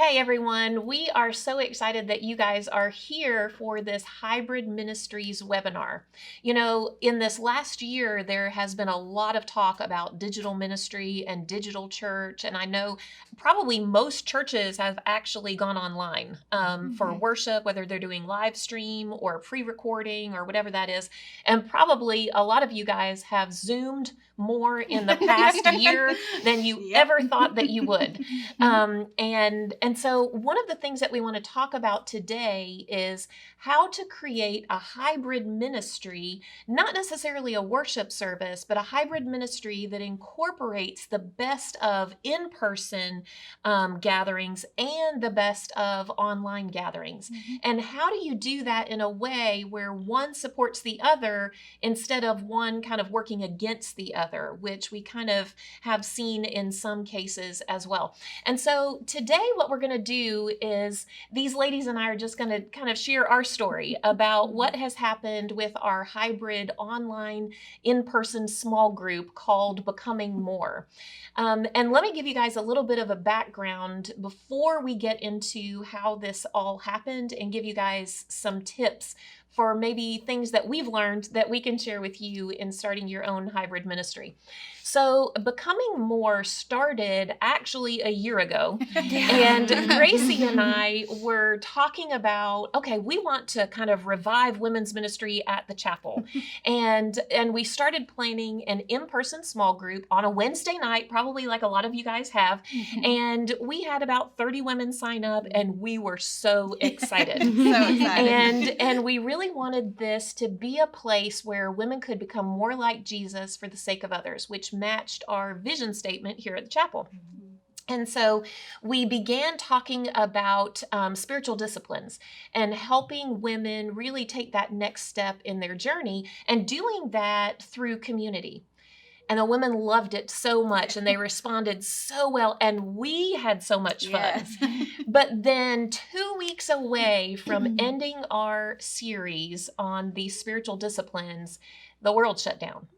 Hey everyone, we are so excited that you guys are here for this Hybrid Ministries webinar. You know, in this last year, there has been a lot of talk about digital ministry and digital church, and I know probably most churches have actually gone online for worship, whether they're doing live stream or pre-recording or whatever that is, and probably a lot of you guys have Zoomed more in the past year than you ever thought that you would. And so one of the things that we want to talk about today is how to create a hybrid ministry, not necessarily a worship service, but a hybrid ministry that incorporates the best of in-person gatherings and the best of online gatherings. And how do you do that in a way where one supports the other instead of one kind of working against the other, which we kind of have seen in some cases as well. And so today what we're going to do is these ladies and I are just going to kind of share our story about what has happened with our hybrid online in-person small group called Becoming More. And let me give you guys a little bit of a background before we get into how this all happened and give you guys some tips for maybe things that we've learned that we can share with you in starting your own hybrid ministry. So Becoming More started actually a year ago, and Gracie and I were talking about, okay, we want to kind of revive women's ministry at the chapel. And we started planning an in-person small group on a Wednesday night, probably like a lot of you guys have. And we had about 30 women sign up, and we were so excited. And we really wanted this to be a place where women could become more like Jesus for the sake of others, which matched our vision statement here at the chapel. And so we began talking about spiritual disciplines and helping women really take that next step in their journey and doing that through community. And the women loved it so much and they responded so well and we had so much fun. Yes. But then 2 weeks away from ending our series on these spiritual disciplines, the world shut down.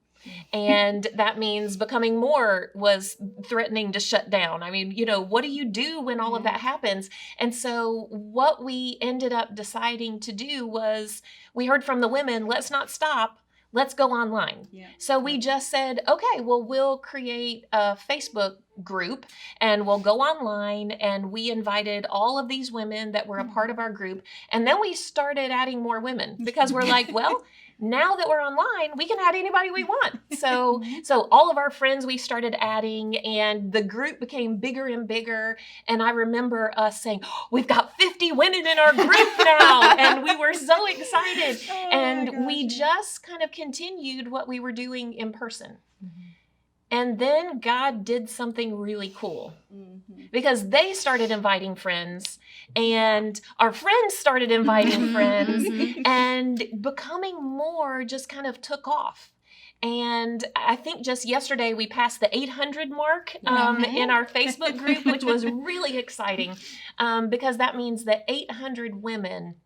And that means Becoming More was threatening to shut down. I mean, you know, what do you do when all of that happens? And so what we ended up deciding to do was we heard from the women, let's not stop. Let's go online. So we just said, okay, well, we'll create a Facebook group and we'll go online, and we invited all of these women that were a part of our group. And then we started adding more women because we're like, well, now that we're online, we can add anybody we want. So all of our friends we started adding, and the group became bigger and bigger. And I remember us saying, oh, we've got 50 women in our group now. And we were so excited. And we just kind of continued what we were doing in person. And then God did something really cool because they started inviting friends and our friends started inviting friends and Becoming More just kind of took off. And I think just yesterday we passed the 800 mark in our Facebook group, which was really exciting because that means that 800 women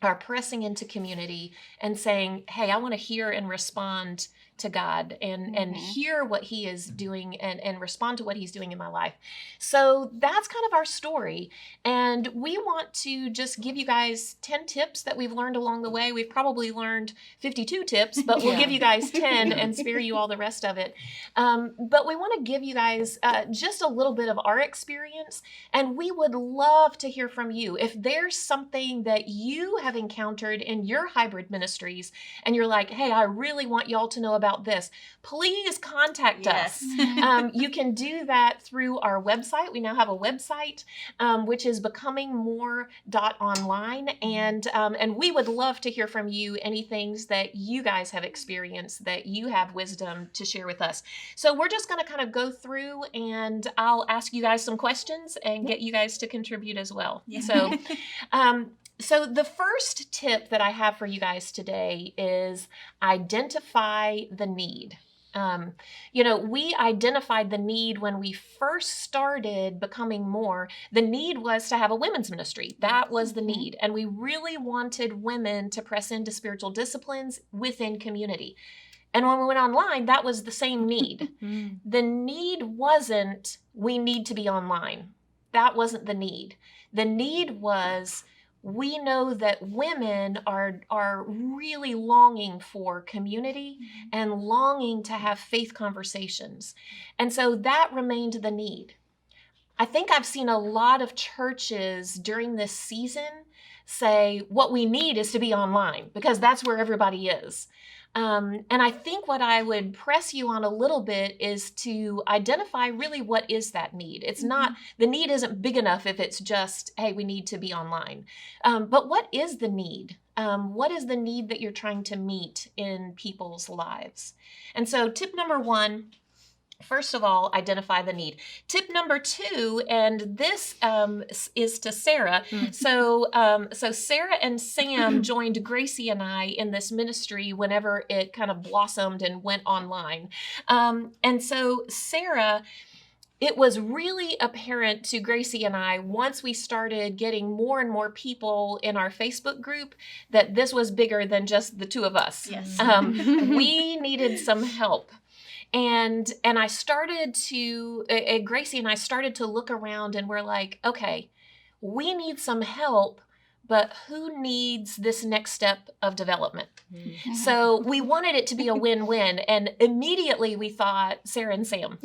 are pressing into community and saying, hey, I want to hear and respond to God and hear what he is doing and respond to what he's doing in my life. So that's kind of our story. And we want to just give you guys 10 tips that we've learned along the way. We've probably learned 52 tips, but we'll give you guys 10 and spare you all the rest of it. But we want to give you guys just a little bit of our experience. And we would love to hear from you. If there's something that you have encountered in your hybrid ministries and you're like, hey, I really want y'all to know about this, please contact us. You can do that through our website. We now have a website, which is becomingmore.online. And we would love to hear from you, any things that you guys have experienced that you have wisdom to share with us. So we're just going to kind of go through and I'll ask you guys some questions and get you guys to contribute as well. So the first tip that I have for you guys today is identify the need. We identified the need when we first started Becoming More. The need was to have a women's ministry. That was the need. And we really wanted women to press into spiritual disciplines within community. And when we went online, that was the same need. The need wasn't, we need to be online. that wasn't the need. The need was, we know that women are really longing for community and longing to have faith conversations. And so that remained the need. I think I've seen a lot of churches during this season say what we need is to be online because that's where everybody is. And I think what I would press you on a little bit is to identify really what is that need. It's not, the need isn't big enough if it's just, hey, we need to be online. But what is the need? What is the need that you're trying to meet in people's lives? And so tip number 1, first of all, identify the need. Tip number 2, and this is to Sara. So Sara and Sam joined Gracie and I in this ministry whenever it kind of blossomed and went online. And so Sara, it was really apparent to Gracie and I, once we started getting more and more people in our Facebook group, that this was bigger than just the two of us. Yes. We needed some help. And I started to, Gracie and I started to look around and we're like, okay, we need some help, but who needs this next step of development? So we wanted it to be a win-win. And immediately we thought Sara and Sam,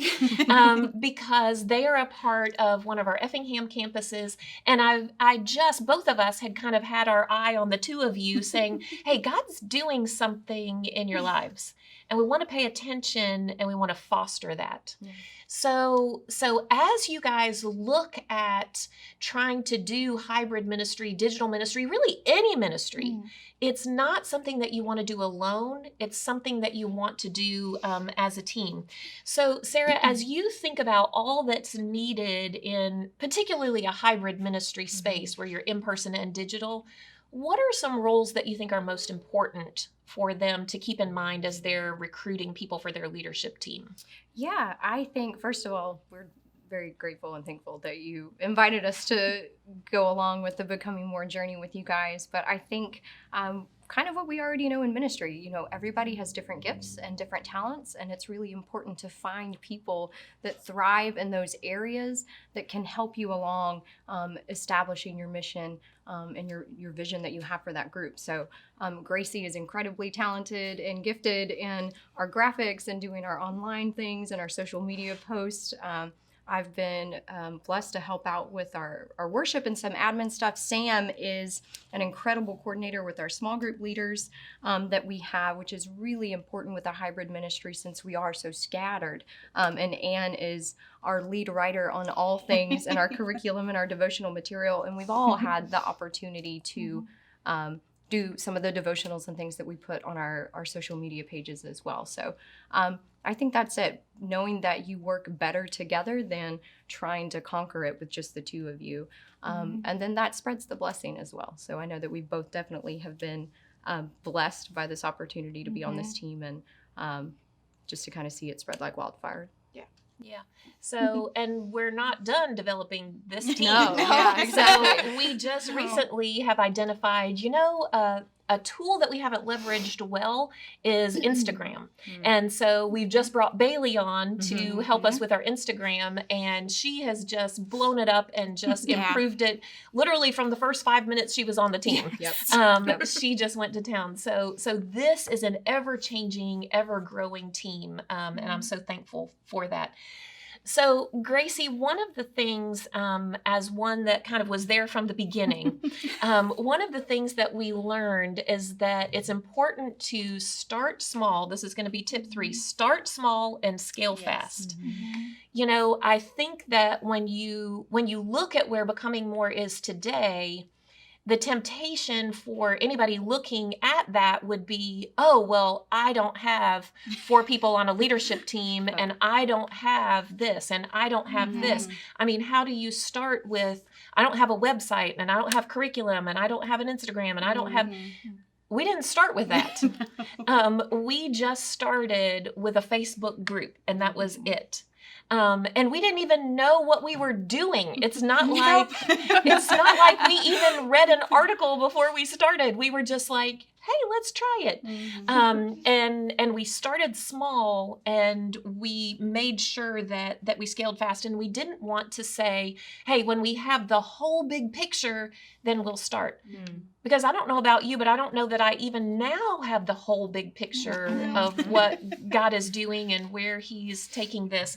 because they are a part of one of our Effingham campuses. And both of us had kind of had our eye on the two of you saying, hey, God's doing something in your lives. And we want to pay attention and we want to foster that. Yeah. So as you guys look at trying to do hybrid ministry, digital ministry, really any ministry, it's not something that you want to do alone. It's something that you want to do as a team. So Sara, as you think about all that's needed in particularly a hybrid ministry space where you're in person and digital, what are some roles that you think are most important for them to keep in mind as they're recruiting people for their leadership team? Yeah, I think, first of all, we're very grateful and thankful that you invited us to go along with the Becoming More journey with you guys. But I think kind of what we already know in ministry, you know, everybody has different gifts and different talents, and it's really important to find people that thrive in those areas that can help you along establishing your mission and your vision that you have for that group. So Gracie is incredibly talented and gifted in our graphics and doing our online things and our social media posts. I've been blessed to help out with our worship and some admin stuff. Sam is an incredible coordinator with our small group leaders that we have, which is really important with a hybrid ministry since we are so scattered. And Anne is our lead writer on all things in our curriculum and our devotional material. And we've all had the opportunity to do some of the devotionals and things that we put on our social media pages as well. So I think that's it, knowing that you work better together than trying to conquer it with just the two of you. And then that spreads the blessing as well. So I know that we both definitely have been blessed by this opportunity to be on this team and just to kind of see it spread like wildfire. Yeah. So, and we're not done developing this team. No, yeah, exactly. So we just recently have identified, a tool that we haven't leveraged well is Instagram. And so we've just brought Bailey on to help us with our Instagram, and she has just blown it up and just improved it literally from the first 5 minutes she was on the team. She just went to town. So this is an ever-changing, ever-growing team, and I'm so thankful for that. So, Gracie, one of the things, as one that kind of was there from the beginning, one of the things that we learned is that it's important to start small. This is going to be tip 3, start small and scale fast. I think that when you look at where Becoming More is today, the temptation for anybody looking at that would be, oh, well, I don't have 4 people on a leadership team, and I don't have this, and I don't have this. I mean, how do you start with, I don't have a website, and I don't have curriculum, and I don't have an Instagram, and I don't have... We didn't start with that. We just started with a Facebook group, and that was it. And we didn't even know what we were doing. It's not like we even read an article before we started. We were just like, hey, let's try it. And we started small, and we made sure that we scaled fast, and we didn't want to say, hey, when we have the whole big picture, then we'll start. Because I don't know about you, but I don't know that I even now have the whole big picture of what God is doing and where he's taking this.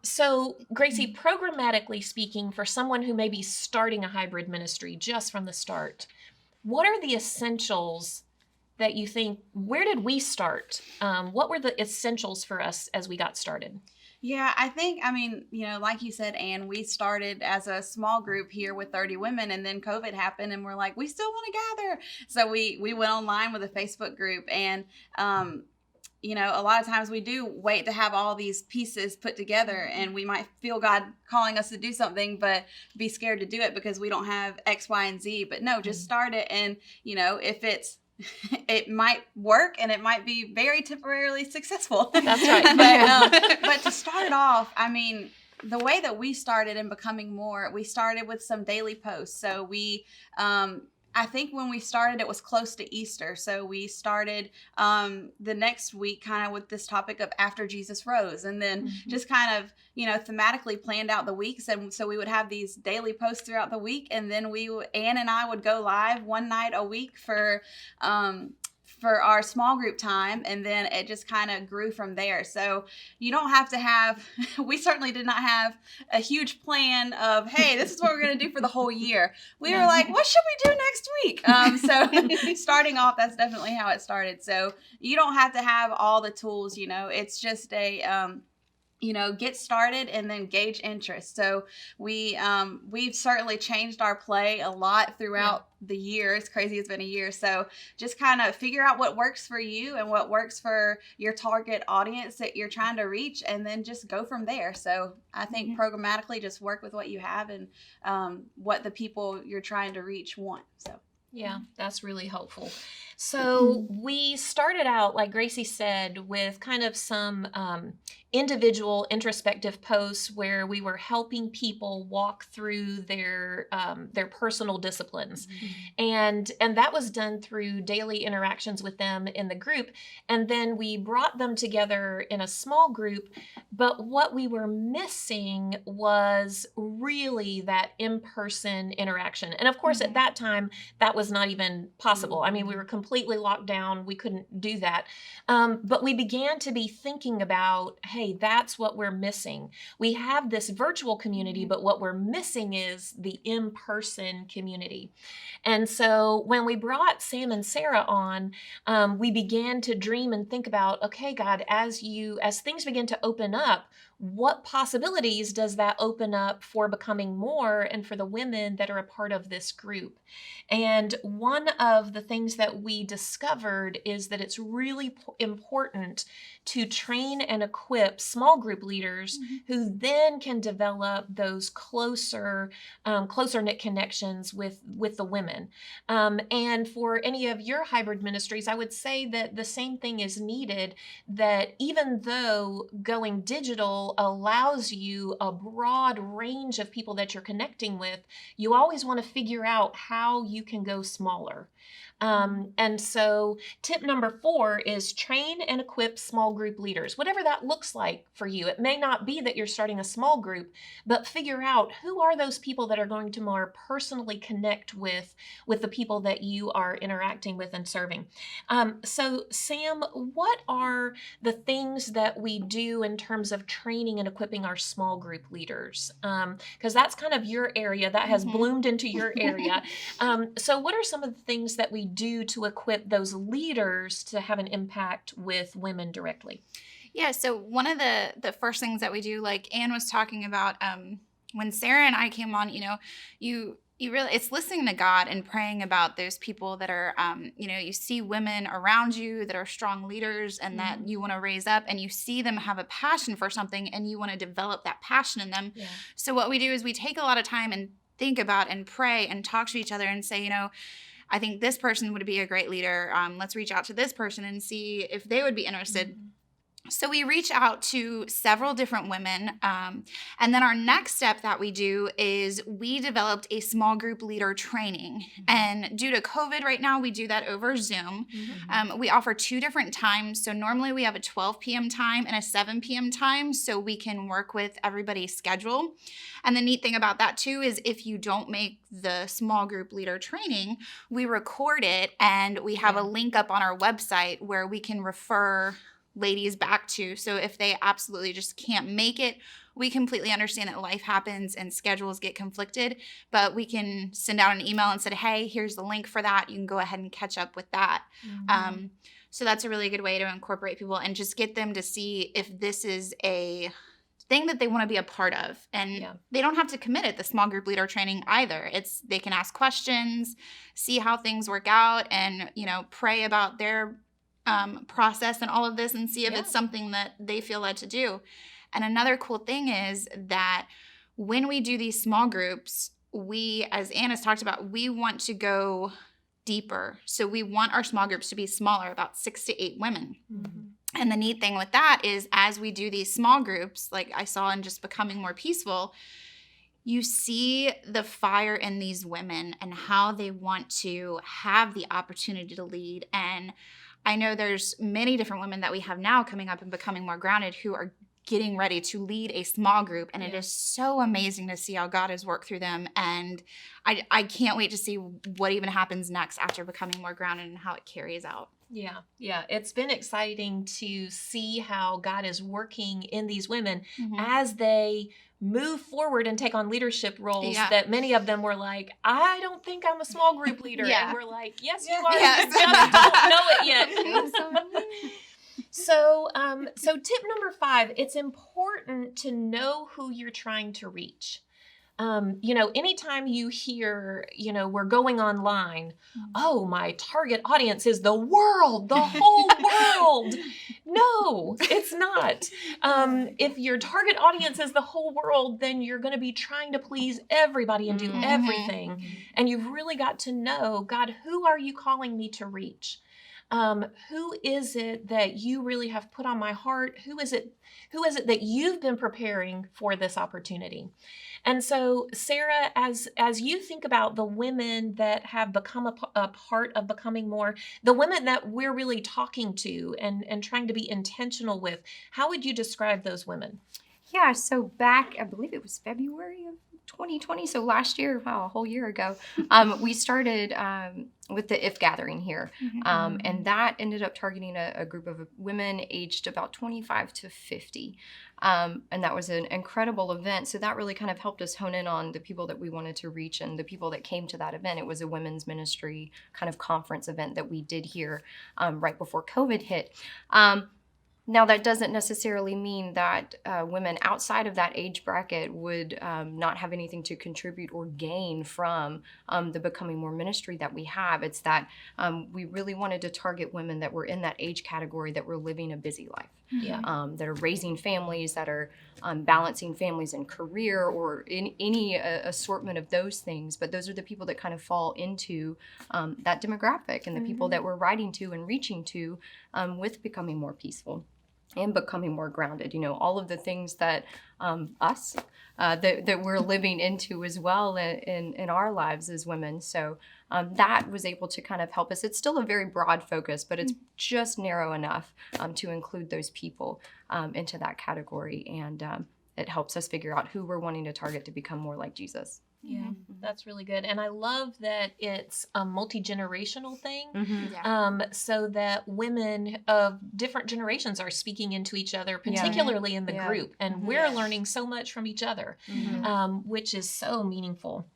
So Gracie, programmatically speaking, for someone who may be starting a hybrid ministry just from the start, what are the essentials that you think, where did we start? What were the essentials for us as we got started? Yeah, I mean, like you said, Anne, we started as a small group here with 30 women, and then COVID happened, and we're like, we still want to gather. So we went online with a Facebook group, and, a lot of times we do wait to have all these pieces put together, and we might feel God calling us to do something, but be scared to do it because we don't have X, Y, and Z. But no, just start it, and, if it might work, and it might be very temporarily successful. That's right. But to start it off, I mean, the way that we started in Becoming More, we started with some daily posts. So we, I think when we started, it was close to Easter. So we started the next week kind of with this topic of after Jesus rose, and then just kind of, thematically planned out the weeks. And so we would have these daily posts throughout the week. And then Anne and I would go live one night a week for our small group time, and then it just kind of grew from there. So you don't have to have, we certainly did not have a huge plan of, hey, this is what we're going to do for the whole year. We were like, what should we do next week? So starting off, that's definitely how it started. So you don't have to have all the tools, it's just a, get started and then gauge interest. So we've certainly changed our play a lot throughout the year. It's crazy. It's been a year. So just kind of figure out what works for you and what works for your target audience that you're trying to reach, and then just go from there. So I think programmatically just work with what you have and what the people you're trying to reach want. So yeah, that's really helpful. So we started out, like Gracie said, with kind of some individual introspective posts where we were helping people walk through their personal disciplines. And that was done through daily interactions with them in the group. And then we brought them together in a small group. But what we were missing was really that in-person interaction. And of course, at that time, that was not even possible. I mean, we were completely locked down. We couldn't do that. But we began to be thinking about, hey, that's what we're missing. We have this virtual community, but what we're missing is the in-person community. And so when we brought Sam and Sara on, we began to dream and think about, okay, God, as things begin to open up, what possibilities does that open up for Becoming More and for the women that are a part of this group? And one of the things that we discovered is that it's really important to train and equip small group leaders who then can develop those closer knit connections with the women. And for any of your hybrid ministries, I would say that the same thing is needed, that even though going digital allows you a broad range of people that you're connecting with, you always want to figure out how you can go smaller. And so tip number 4 is train and equip small group leaders, whatever that looks like for you. It may not be that you're starting a small group, but figure out who are those people that are going to more personally connect with the people that you are interacting with and serving. So Sam, what are the things that we do in terms of training and equipping our small group leaders? Because that's kind of your area that has bloomed into your area. So what are some of the things that we do to equip those leaders to have an impact with women directly? Yeah, so one of the first things that we do, like Anne was talking about, when Sara and I came on, you really, it's listening to God and praying about those people that are, you see women around you that are strong leaders and that you want to raise up, and you see them have a passion for something and you want to develop that passion in them. Yeah. So what we do is we take a lot of time and think about and pray and talk to each other and say, I think this person would be a great leader. Let's reach out to this person and see if they would be interested. So we reach out to several different women. And then our next step that we do is we developed a small group leader training. And due to COVID right now, we do that over Zoom. We offer 2 different times. So normally we have a 12 p.m. time and a 7 p.m. time so we can work with everybody's schedule. And the neat thing about that too is if you don't make the small group leader training, we record it and we have a link up on our website where we can refer ladies back to. So if they absolutely just can't make it, we completely understand that life happens and schedules get conflicted, but we can send out an email and say, hey, here's the link for that. You can go ahead and catch up with that. So that's a really good way to incorporate people and just get them to see if this is a thing that they want to be a part of. And they don't have to commit at the small group leader training either. They can ask questions, see how things work out, and, pray about their process and all of this and see if it's something that they feel led to do. And another cool thing is that when we do these small groups, we, as Anne has talked about, we want to go deeper. So we want our small groups to be smaller, about 6 to 8 women. And the neat thing with that is as we do these small groups, like I saw in just Becoming More Peaceful, you see the fire in these women and how they want to have the opportunity to lead. And I know there's many different women that we have now coming up and Becoming More Grounded who are getting ready to lead a small group. And it is so amazing to see how God has worked through them. And I can't wait to see what even happens next after Becoming More Grounded and how it carries out. Yeah. It's been exciting to see how God is working in these women as they move forward and take on leadership roles that many of them were like, I don't think I'm a small group leader. And we're like, yes, you are. Yes. You just don't know it yet. So tip number 5, it's important to know who you're trying to reach. Anytime you hear, we're going online, oh, my target audience is the world, the whole world. No, it's not. If your target audience is the whole world, then you're going to be trying to please everybody and do everything. And you've really got to know, God, who are you calling me to reach? Who is it that you really have put on my heart? Who is it that you've been preparing for this opportunity? And so, Sara, as you think about the women that have become a part of Becoming More, the women that we're really talking to and trying to be intentional with, how would you describe those women? Yeah, so back, I believe it was February of 2020, so last year, wow, a whole year ago, we started with the If Gathering here. And that ended up targeting a group of women aged about 25 to 50. And that was an incredible event. So that really kind of helped us hone in on the people that we wanted to reach and the people that came to that event. It was a women's ministry kind of conference event that we did here right before COVID hit. Now, that doesn't necessarily mean that women outside of that age bracket would not have anything to contribute or gain from the Becoming More ministry that we have. It's that we really wanted to target women that were in that age category that were living a busy life, that are raising families, that are balancing families and career or in any assortment of those things. But those are the people that kind of fall into that demographic and the people that we're writing to and reaching to with Becoming More Peaceful and Becoming More Grounded, all of the things that that we're living into as well in our lives as women. So that was able to kind of help us. It's still a very broad focus, but it's just narrow enough to include those people into that category. And it helps us figure out who we're wanting to target to become more like Jesus. Yeah, that's really good. And I love that it's a multi-generational thing, so that women of different generations are speaking into each other, particularly in the group. And we're learning so much from each other, which is so meaningful.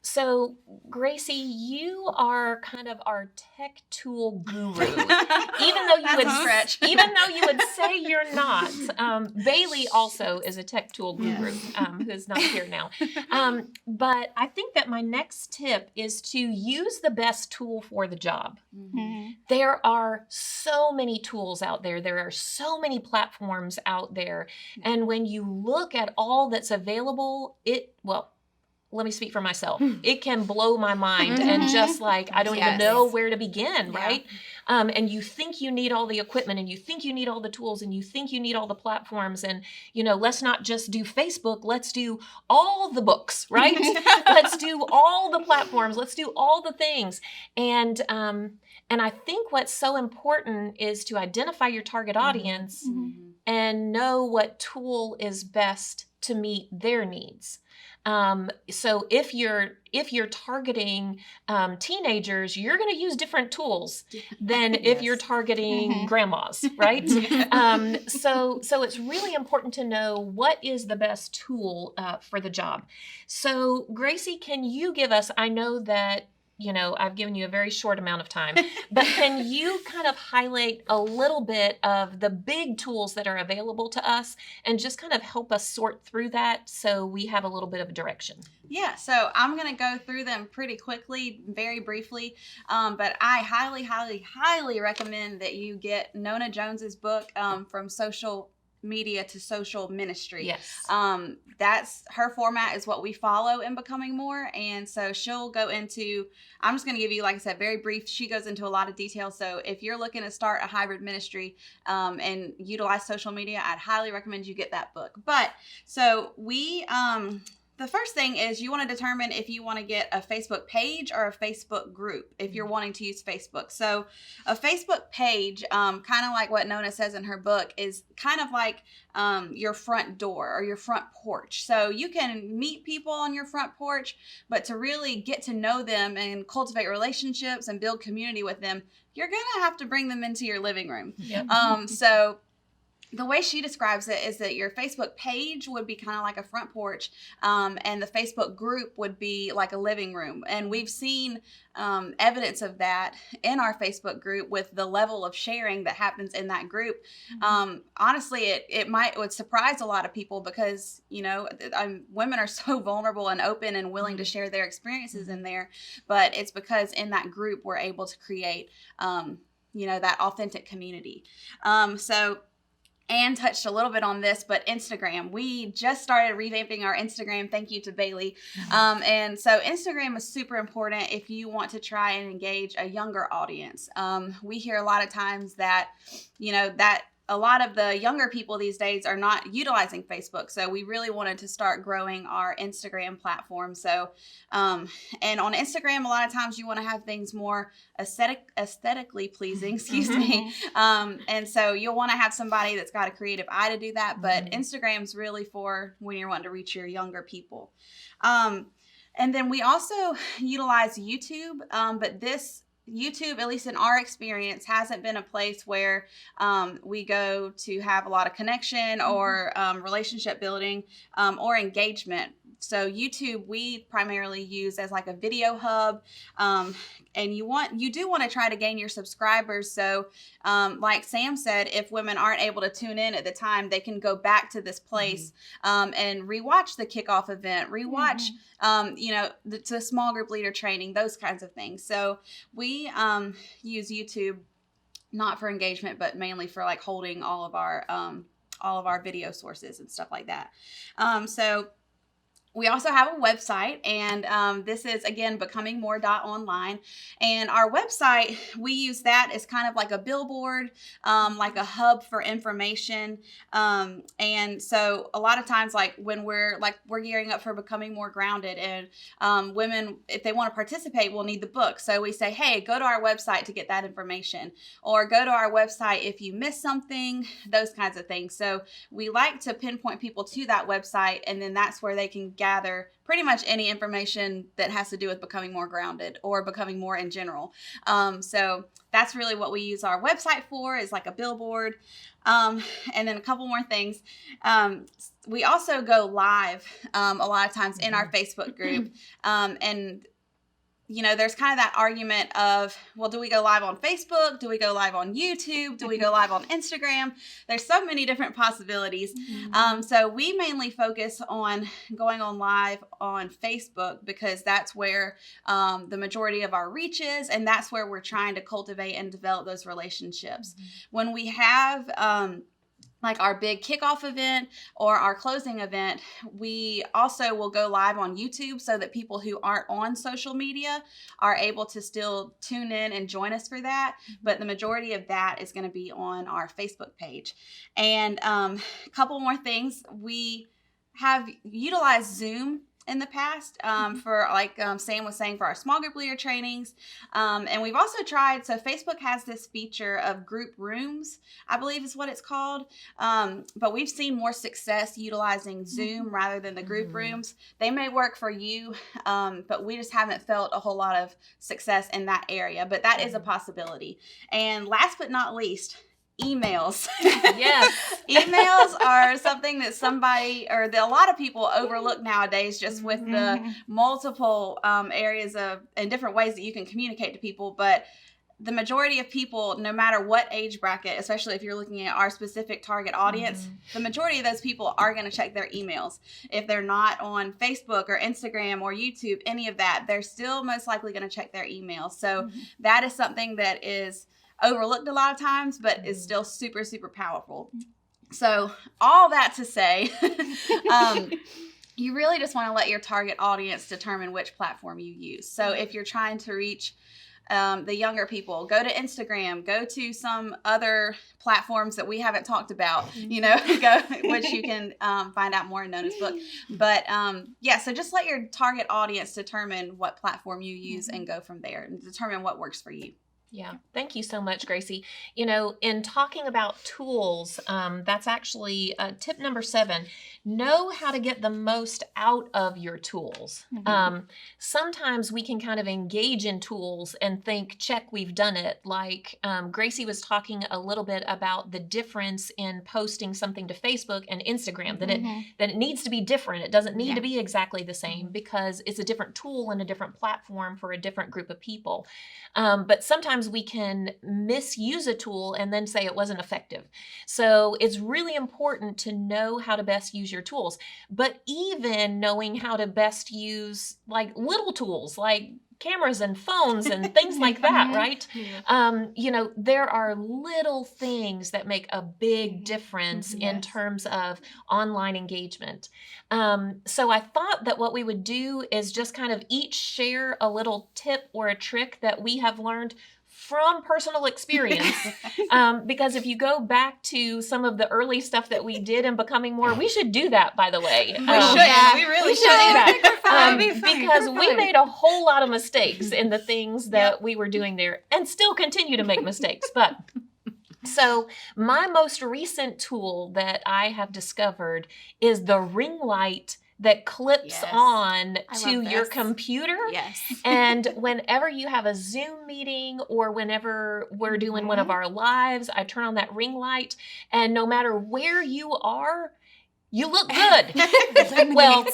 So, Gracie, you are kind of our tech tool guru, even though you would say you're not. Bailey also is a tech tool guru, who's not here now. But I think that my next tip is to use the best tool for the job. There are so many tools out there. There are so many platforms out there. And when you look at all that's available, let me speak for myself. It can blow my mind and just like, I don't even Yes. know where to begin, Yeah. right? And you think you need all the equipment and you think you need all the tools and you think you need all the platforms and, let's not just do Facebook, let's do all the books, right? Let's do all the platforms, let's do all the things. And I think what's so important is to identify your target audience and know what tool is best to meet their needs. So if you're targeting teenagers, you're going to use different tools than if you're targeting grandmas, right? So it's really important to know what is the best tool for the job. So Gracie, can you give us, I know that I've given you a very short amount of time, but can you kind of highlight a little bit of the big tools that are available to us and just kind of help us sort through that so we have a little bit of a direction? Yeah, so I'm going to go through them pretty quickly, very briefly, but I highly, highly, highly recommend that you get Nona Jones's book, From Social Media to Social Ministry. Yes. That's her format is what we follow in Becoming More. And so she'll go into, I'm just going to give you, like I said, very brief. She goes into a lot of detail. So if you're looking to start a hybrid ministry and utilize social media, I'd highly recommend you get that book. But so the first thing is you want to determine if you want to get a Facebook page or a Facebook group if you're wanting to use Facebook. So a Facebook page, kind of like what Nona says in her book, is kind of like your front door or your front porch. So you can meet people on your front porch, but to really get to know them and cultivate relationships and build community with them, you're going to have to bring them into your living room. Yep. So the way she describes it is that your Facebook page would be kind of like a front porch, and the Facebook group would be like a living room. And we've seen evidence of that in our Facebook group with the level of sharing that happens in that group. Honestly, it would surprise a lot of people because, women are so vulnerable and open and willing to share their experiences in there. But it's because in that group, we're able to create, that authentic community. So Anne touched a little bit on this, but Instagram. We just started revamping our Instagram. Thank you to Bailey. And so Instagram is super important if you want to try and engage a younger audience. We hear a lot of times that, that a lot of the younger people these days are not utilizing Facebook. So we really wanted to start growing our Instagram platform. So, and on Instagram, a lot of times you want to have things more aesthetically pleasing, excuse me. And so you'll want to have somebody that's got a creative eye to do that. But Instagram's really for when you're wanting to reach your younger people. And then we also utilize YouTube, but this YouTube, at least in our experience, hasn't been a place where we go to have a lot of connection or relationship building or engagement. So YouTube, we primarily use as like a video hub, and you do want to try to gain your subscribers. So like Sam said, if women aren't able to tune in at the time, they can go back to this place and rewatch the kickoff event, rewatch the small group leader training, those kinds of things. So we use YouTube not for engagement, but mainly for like holding all of our video sources and stuff like that. So we also have a website, and this is, again, becomingmore.online. And our website, we use that as kind of like a billboard, like a hub for information. And so a lot of times, like when we're gearing up for Becoming More Grounded, and women, if they want to participate, will need the book. So we say, hey, go to our website to get that information, or go to our website if you miss something, those kinds of things. So we like to pinpoint people to that website, and then that's where they can gather pretty much any information that has to do with becoming more grounded or becoming more in general. So that's really what we use our website for, is like a billboard. And then a couple more things. We also go live a lot of times in our Facebook group. And there's kind of that argument of, well, do we go live on Facebook? Do we go live on YouTube? Do we go live on Instagram? There's so many different possibilities. So we mainly focus on going on live on Facebook because that's where the majority of our reach is, and that's where we're trying to cultivate and develop those relationships. When we have like our big kickoff event or our closing event, we also will go live on YouTube so that people who aren't on social media are able to still tune in and join us for that. But the majority of that is going to be on our Facebook page. And a couple more things. We have utilized Zoom in the past for, like Sam was saying, for our small group leader trainings. And we've also tried, so Facebook has this feature of group rooms, I believe is what it's called. But we've seen more success utilizing Zoom rather than the group rooms. They may work for you, but we just haven't felt a whole lot of success in that area. But that is a possibility. And last but not least, emails. Yes. Emails are something that a lot of people overlook nowadays, just with the multiple areas and different ways that you can communicate to people. But the majority of people, no matter what age bracket, especially if you're looking at our specific target audience, the majority of those people are going to check their emails. If they're not on Facebook or Instagram or YouTube, any of that, they're still most likely going to check their emails. So that is something that is overlooked a lot of times, but is still super, super powerful. So all that to say, you really just want to let your target audience determine which platform you use. So if you're trying to reach the younger people, go to Instagram, go to some other platforms that we haven't talked about, which you can find out more in Nona's book. But so just let your target audience determine what platform you use and go from there and determine what works for you. Yeah. Thank you so much, Gracie. In talking about tools, that's actually tip number 7. Know how to get the most out of your tools. Sometimes we can kind of engage in tools and think, check, we've done it. Like Gracie was talking a little bit about the difference in posting something to Facebook and Instagram, that it needs to be different. It doesn't need to be exactly the same because it's a different tool and a different platform for a different group of people. But sometimes we can misuse a tool and then say it wasn't effective. So it's really important to know how to best use your tools, but even knowing how to best use like little tools like cameras and phones and things like that, right? There are little things that make a big difference in terms of online engagement. So I thought that what we would do is just kind of each share a little tip or a trick that we have learned from personal experience, because if you go back to some of the early stuff that we did in Becoming More, we should do that, by the way. We really should do that. Because we made a whole lot of mistakes in the things that we were doing there and still continue to make mistakes. But so my most recent tool that I have discovered is the ring light that clips on to your computer. And whenever you have a Zoom meeting or whenever we're doing one of our lives, I turn on that ring light, and no matter where you are, you look good. Well,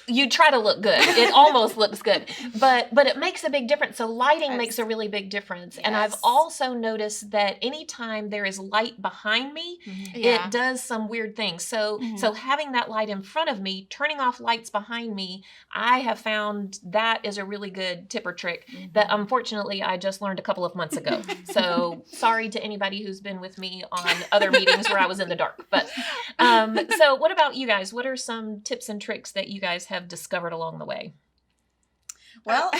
you try to look good. It almost looks good, but it makes a big difference. So lighting makes a really big difference. And I've also noticed that anytime there is light behind me, it does some weird things. So having that light in front of me, turning off lights behind me, I have found that is a really good tip or trick that unfortunately I just learned a couple of months ago. So sorry to anybody who's been with me on other meetings where I was in the dark. But so what about you guys? What are some tips and tricks that you guys have discovered along the way? Well,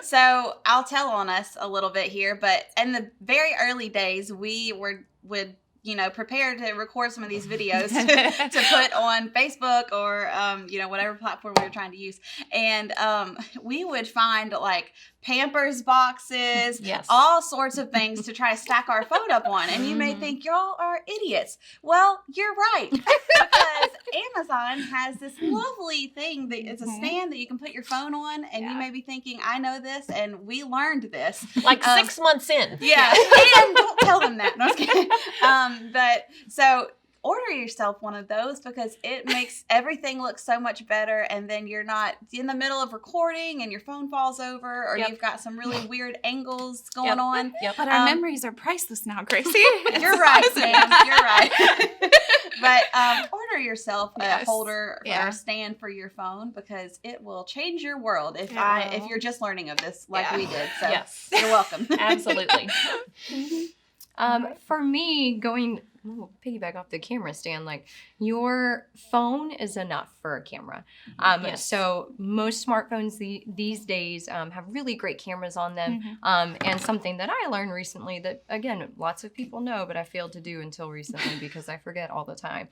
so I'll tell on us a little bit here, but in the very early days, we would prepare to record some of these videos to put on Facebook or, whatever platform we were trying to use. And we would find like Pampers boxes, all sorts of things to try to stack our phone up on. And you may think y'all are idiots. Well, you're right. Because Amazon has this lovely thing that it's a stand that you can put your phone on. And you may be thinking, I know this. And we learned this. Like 6 months in. Yeah. And don't tell them that. No, I was kidding. But so order yourself one of those because it makes everything look so much better, and then you're not in the middle of recording and your phone falls over or you've got some really weird angles going on. But our memories are priceless now, Gracie. You're right, Sam. You're right. But order yourself a holder or a stand for your phone because it will change your world if you're just learning of this like we did. So you're welcome. Absolutely. For me, going we'll piggyback off the camera stand, like your phone is enough for a camera. Yes. So most smartphones these days have really great cameras on them. And something that I learned recently that, again, lots of people know, but I failed to do until recently because I forget all the time.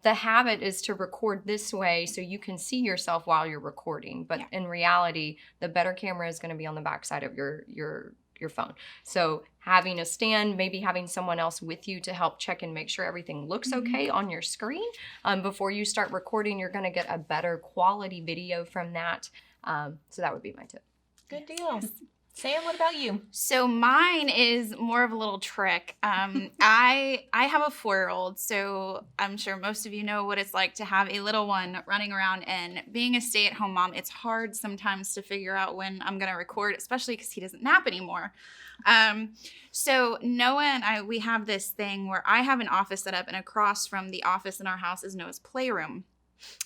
The habit is to record this way so you can see yourself while you're recording. But in reality, the better camera is going to be on the backside of your phone. So having a stand, maybe having someone else with you to help check and make sure everything looks okay on your screen. Before you start recording, you're going to get a better quality video from that. So that would be my tip. Good deal. Sam, what about you? So mine is more of a little trick. I have a 4-year-old, so I'm sure most of you know what it's like to have a little one running around, and being a stay-at-home mom, it's hard sometimes to figure out when I'm going to record, especially because he doesn't nap anymore. So Noah and I, we have this thing where I have an office set up, and across from the office in our house is Noah's playroom.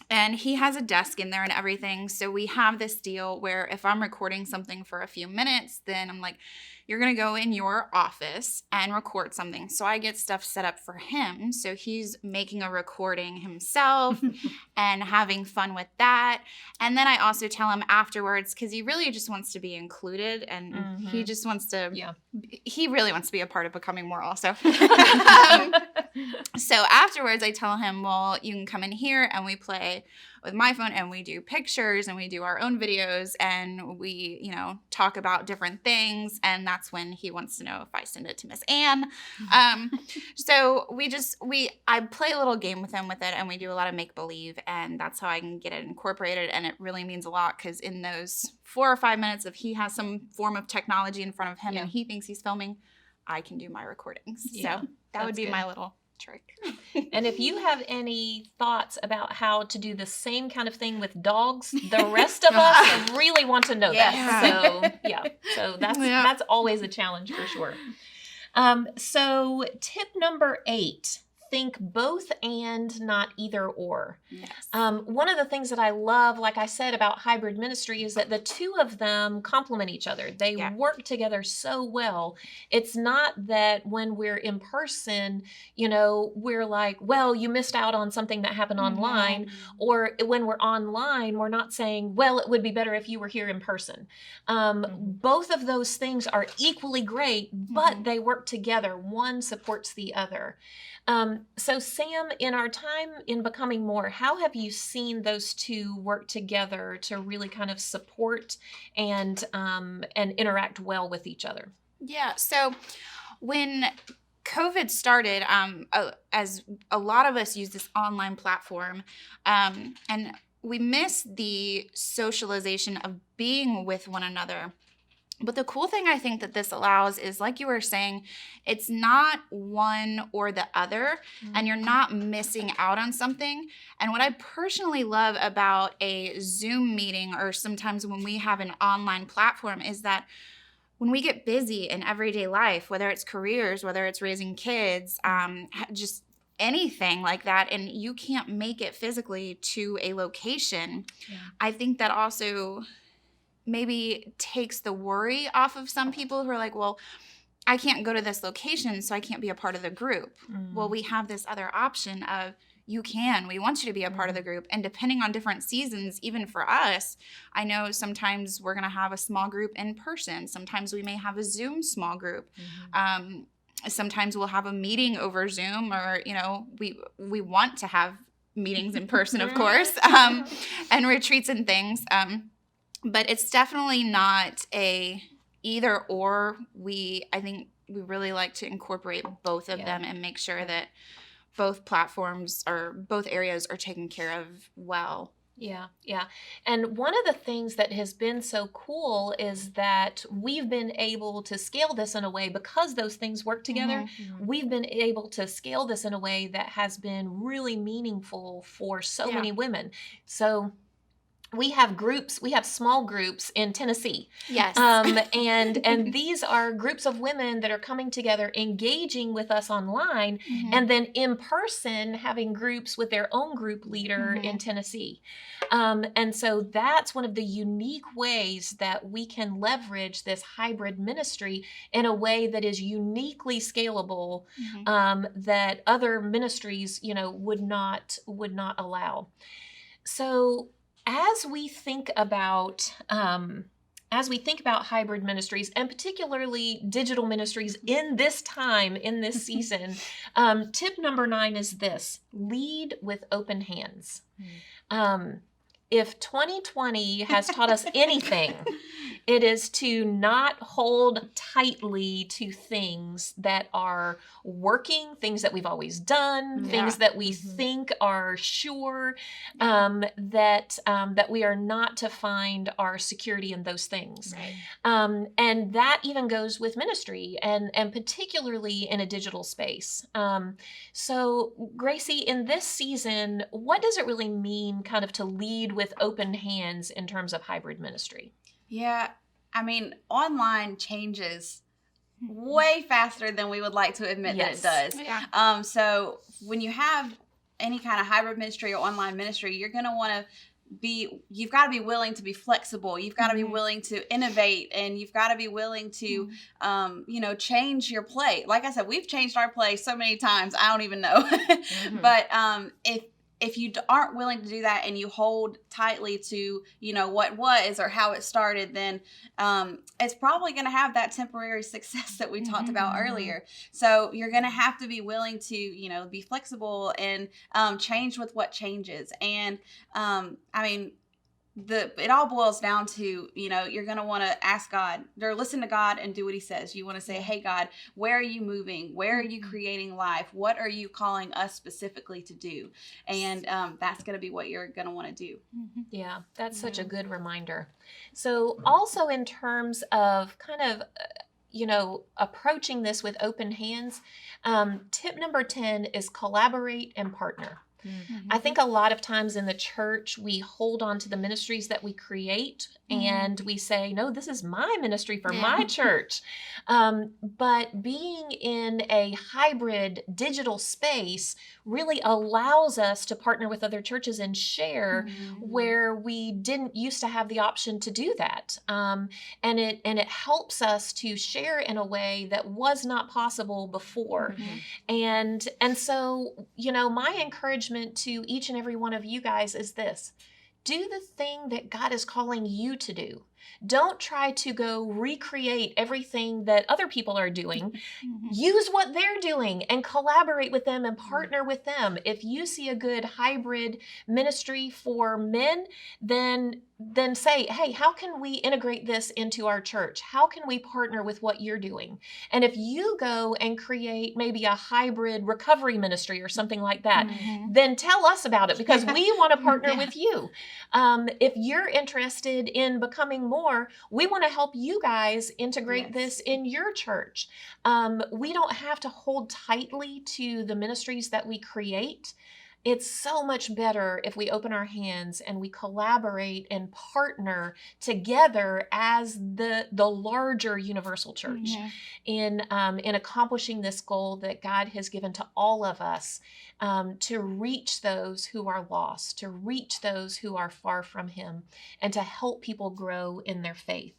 And he has a desk in there and everything. So we have this deal where if I'm recording something for a few minutes, then I'm like, you're going to go in your office and record something. So I get stuff set up for him. So he's making a recording himself and having fun with that. And then I also tell him afterwards, because he really just wants to be included, and he just wants to, he really wants to be a part of Becoming More also. So afterwards I tell him, well, you can come in here and we play with my phone and we do pictures and we do our own videos and we, you know, talk about different things. And that's when he wants to know if I send it to Miss Anne. So I play a little game with him with it, and we do a lot of make believe, and that's how I can get it incorporated. And it really means a lot because in those 4 or 5 minutes, if he has some form of technology in front of him and he thinks he's filming, I can do my recordings. Yeah, so that would be good. my little trick. And if you have any thoughts about how to do the same kind of thing with dogs, the rest of us really want to know that. So that's always a challenge for sure. So tip number 8. Think both and, not either or. Yes. One of the things that I love, like I said, about hybrid ministry is that the two of them complement each other. They work together so well. It's not that when we're in person, you know, we're like, well, you missed out on something that happened online. Or when we're online, we're not saying, well, it would be better if you were here in person. Both of those things are equally great, but they work together. One supports the other. So Sam, in our time in Becoming More, how have you seen those two work together to really kind of support and interact well with each other? Yeah. So when COVID started, as a lot of us use this online platform, and we miss the socialization of being with one another. But the cool thing I think that this allows is, like you were saying, it's not one or the other, and you're not missing out on something. And what I personally love about a Zoom meeting, or sometimes when we have an online platform, is that when we get busy in everyday life, whether it's careers, whether it's raising kids, just anything like that, and you can't make it physically to a location, I think that also maybe takes the worry off of some people who are like, well, I can't go to this location, so I can't be a part of the group. Well, we have this other option of we want you to be a part of the group. And depending on different seasons, even for us, I know sometimes we're going to have a small group in person. Sometimes we may have a Zoom small group. Sometimes we'll have a meeting over Zoom, or, you know, we want to have meetings in person, of course, and retreats and things. But it's definitely not a either or. I think we really like to incorporate both of them and make sure that both platforms or both areas are taken care of well. Yeah. And one of the things that has been so cool is that we've been able to scale this in a way, because those things work together, we've been able to scale this in a way that has been really meaningful for so many women. So we have groups, we have small groups in Tennessee. Yes. And these are groups of women that are coming together, engaging with us online, Mhm. and then in person having groups with their own group leader in Tennessee. And so that's one of the unique ways that we can leverage this hybrid ministry in a way that is uniquely scalable, that other ministries, would not allow. So as we think about hybrid ministries, and particularly digital ministries in this time, in this season, tip number 9 is this: lead with open hands. If 2020 has taught us anything, it is to not hold tightly to things that are working, things that we've always done, things that we think are sure, that we are not to find our security in those things. Right. And that even goes with ministry, and particularly in a digital space. So Gracie, in this season, what does it really mean kind of to lead with open hands in terms of hybrid ministry? Yeah, I mean, online changes way faster than we would like to admit that it does. Yeah. So when you have any kind of hybrid ministry or online ministry, you're going to want to you've got to be willing to be flexible. You've got to be willing to innovate, and you've got to be willing to, change your play. Like I said, we've changed our play so many times, I don't even know. But if you aren't willing to do that, and you hold tightly to, what was or how it started, then it's probably going to have that temporary success that we talked about earlier. So you're going to have to be willing to, be flexible and change with what changes. And it all boils down to, you're going to want to ask God, or listen to God and do what he says. You want to say, hey, God, where are you moving? Where are you creating life? What are you calling us specifically to do? And that's going to be what you're going to want to do. Yeah, that's such a good reminder. So also in terms of kind of, approaching this with open hands, tip number 10 is collaborate and partner. I think a lot of times in the church, we hold on to the ministries that we create, and we say, no, this is my ministry for my church. But being in a hybrid digital space really allows us to partner with other churches and share where we didn't used to have the option to do that. And it helps us to share in a way that was not possible before. And so, my encouragement to each and every one of you guys is this: do the thing that God is calling you to do. Don't try to go recreate everything that other people are doing. Use what they're doing and collaborate with them and partner with them. If you see a good hybrid ministry for men, then say, hey, how can we integrate this into our church? How can we partner with what you're doing? And if you go and create maybe a hybrid recovery ministry or something like that, then tell us about it, because we want to partner with you. If you're interested in becoming more, we want to help you guys integrate this in your church. We don't have to hold tightly to the ministries that we create. It's so much better if we open our hands and we collaborate and partner together as the larger universal church in accomplishing this goal that God has given to all of us, to reach those who are lost, to reach those who are far from him, and to help people grow in their faith.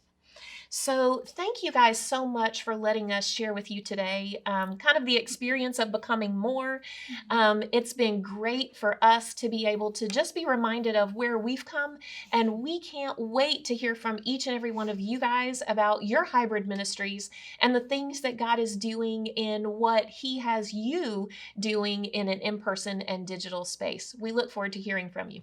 So thank you guys so much for letting us share with you today kind of the experience of becoming more. It's been great for us to be able to just be reminded of where we've come, and we can't wait to hear from each and every one of you guys about your hybrid ministries and the things that God is doing in what he has you doing in an in-person and digital space. We look forward to hearing from you.